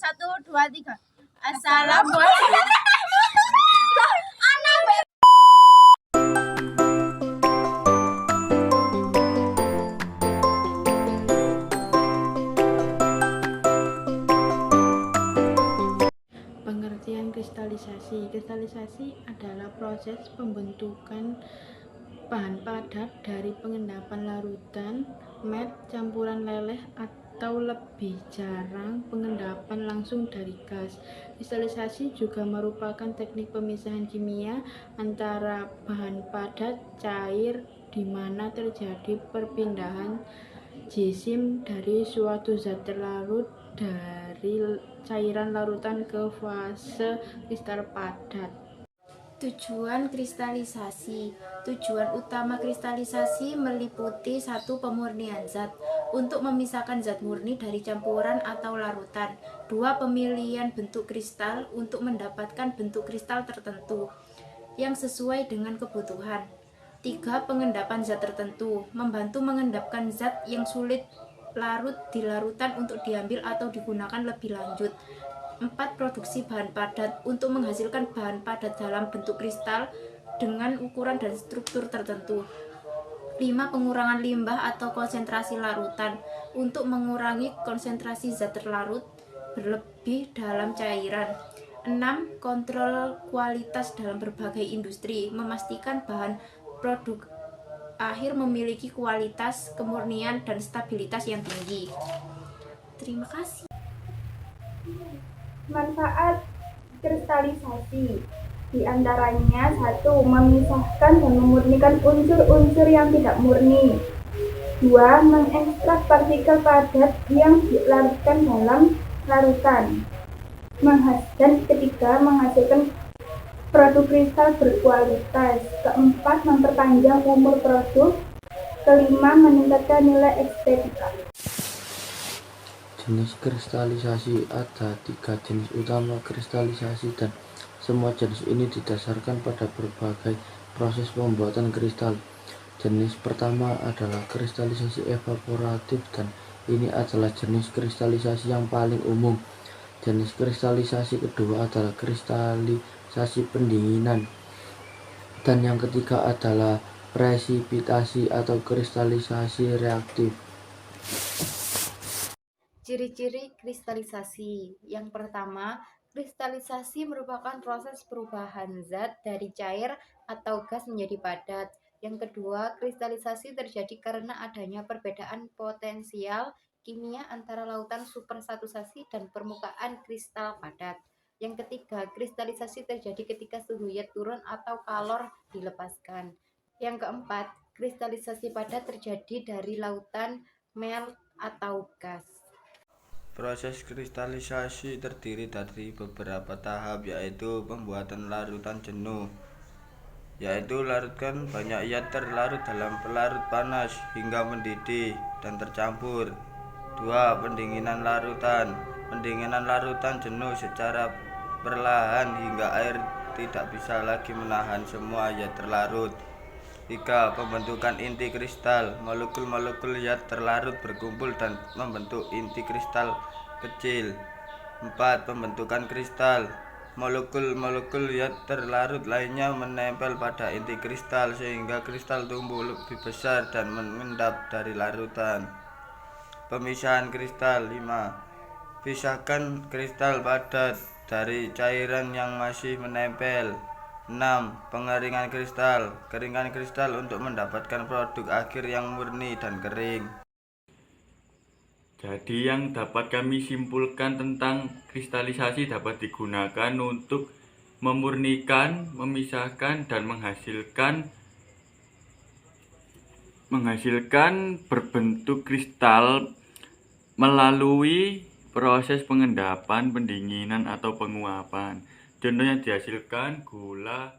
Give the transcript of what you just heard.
1, 2, 3. Assalamualaikum. Pengertian kristalisasi. Kristalisasi adalah proses pembentukan bahan padat dari pengendapan larutan, matte, campuran leleh, atau lebih jarang pengendapan langsung dari gas. Kristalisasi juga merupakan teknik pemisahan kimia antara bahan padat cair di mana terjadi perpindahan jisim dari suatu zat terlarut dari cairan larutan ke fase kristal padat. Tujuan kristalisasi. Tujuan utama kristalisasi meliputi 1. Pemurnian zat untuk memisahkan zat murni dari campuran atau larutan. 2. Pemilihan bentuk kristal untuk mendapatkan bentuk kristal tertentu yang sesuai dengan kebutuhan. 3. Pengendapan zat tertentu, membantu mengendapkan zat yang sulit larut di larutan untuk diambil atau digunakan lebih lanjut. 4. Produksi bahan padat untuk menghasilkan bahan padat dalam bentuk kristal dengan ukuran dan struktur tertentu. 5. Pengurangan limbah atau konsentrasi larutan untuk mengurangi konsentrasi zat terlarut berlebih dalam cairan. 6. Kontrol kualitas dalam berbagai industri, memastikan bahan produk akhir memiliki kualitas, kemurnian, dan stabilitas yang tinggi. Terima kasih. Manfaat kristalisasi di antaranya 1. Memisahkan dan memurnikan unsur-unsur yang tidak murni. 2. Mengekstrak partikel padat yang dilarutkan dalam larutan. Dan ketiga, menghasilkan produk kristal berkualitas. Keempat, memperpanjang umur produk. Kelima, meningkatkan nilai estetika. Jenis kristalisasi. Ada 3 jenis utama kristalisasi dan semua jenis ini didasarkan pada berbagai proses pembuatan kristal. Jenis pertama adalah kristalisasi evaporatif dan ini adalah jenis kristalisasi yang paling umum. Jenis kristalisasi kedua adalah kristalisasi pendinginan dan yang ketiga adalah presipitasi atau kristalisasi reaktif. Ciri-ciri kristalisasi. Yang pertama, kristalisasi merupakan proses perubahan zat dari cair atau gas menjadi padat. Yang kedua, kristalisasi terjadi karena adanya perbedaan potensial kimia antara lautan supersaturasi dan permukaan kristal padat. Yang ketiga, kristalisasi terjadi ketika suhu zat turun atau kalor dilepaskan. Yang keempat, kristalisasi padat terjadi dari lautan, melt, atau gas. Proses kristalisasi terdiri dari beberapa tahap, yaitu pembuatan larutan jenuh, yaitu larutkan banyak zat terlarut dalam pelarut panas hingga mendidih dan tercampur. 2. Pendinginan larutan. Pendinginan larutan jenuh secara perlahan hingga air tidak bisa lagi menahan semua zat terlarut. 3. Pembentukan inti kristal. Molekul-molekul zat terlarut berkumpul dan membentuk inti kristal kecil. 4. Pembentukan kristal. Molekul-molekul zat terlarut lainnya menempel pada inti kristal sehingga kristal tumbuh lebih besar dan mengendap dari larutan. Pemisahan kristal. 5. Pisahkan kristal padat dari cairan yang masih menempel. 6. Pengeringan kristal. Keringkan kristal untuk mendapatkan produk akhir yang murni dan kering. Jadi yang dapat kami simpulkan tentang kristalisasi dapat digunakan untuk memurnikan, memisahkan, dan menghasilkan berbentuk kristal melalui proses pengendapan, pendinginan, atau penguapan. Contohnya dihasilkan gula,